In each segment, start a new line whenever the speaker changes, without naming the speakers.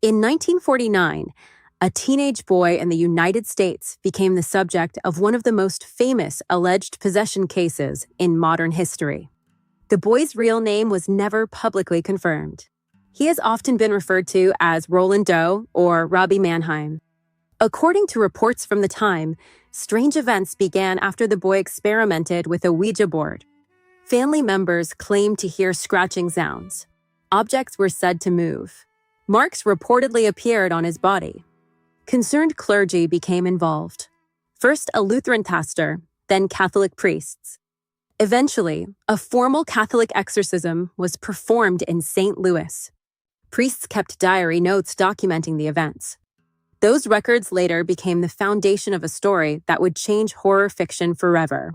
In 1949, a teenage boy in the United States became the subject of one of the most famous alleged possession cases in modern history. The boy's real name was never publicly confirmed. He has often been referred to as Roland Doe or Robbie Mannheim. According to reports from the time, strange events began after the boy experimented with a Ouija board. Family members claimed to hear scratching sounds. Objects were said to move. Marks reportedly appeared on his body. Concerned clergy became involved. First a Lutheran pastor, then Catholic priests. Eventually, a formal Catholic exorcism was performed in St. Louis. Priests kept diary notes documenting the events. Those records later became the foundation of a story that would change horror fiction forever.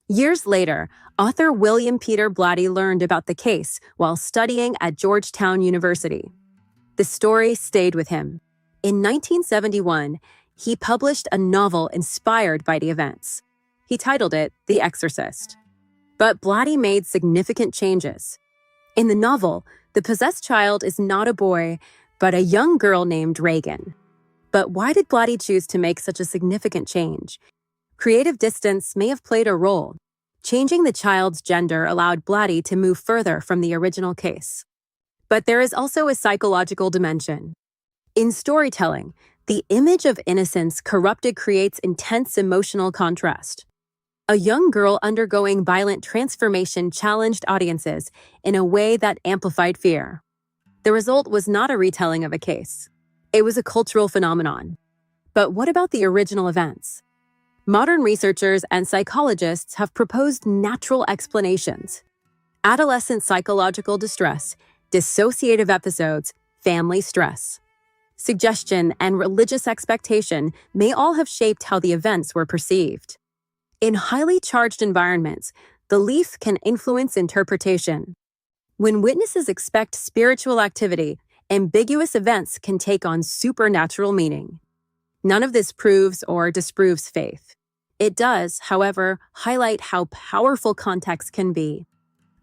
Years later, author William Peter Blatty learned about the case while studying at Georgetown University. The story stayed with him. In 1971, he published a novel inspired by the events. He titled it The Exorcist. But Blatty made significant changes. In the novel, the possessed child is not a boy, but a young girl named Reagan. But why did Blatty choose to make such a significant change? Creative distance may have played a role. Changing the child's gender allowed Blatty to move further from the original case. But there is also a psychological dimension. In storytelling, the image of innocence corrupted creates intense emotional contrast. A young girl undergoing violent transformation challenged audiences in a way that amplified fear. The result was not a retelling of a case. It was a cultural phenomenon. But what about the original events? Modern researchers and psychologists have proposed natural explanations. Adolescent psychological distress, dissociative episodes, family stress. Suggestion and religious expectation may all have shaped how the events were perceived. In highly charged environments, belief can influence interpretation. When witnesses expect spiritual activity, ambiguous events can take on supernatural meaning. None of this proves or disproves faith. It does, however, highlight how powerful context can be.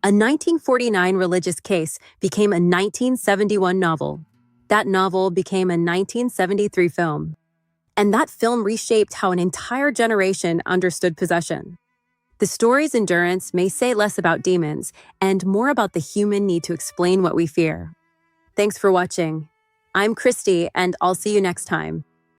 A 1949 religious case became a 1971 novel. That novel became a 1973 film. And that film reshaped how an entire generation understood possession. The story's endurance may say less about demons and more about the human need to explain what we fear. Thanks for watching. I'm Christy, and I'll see you next time.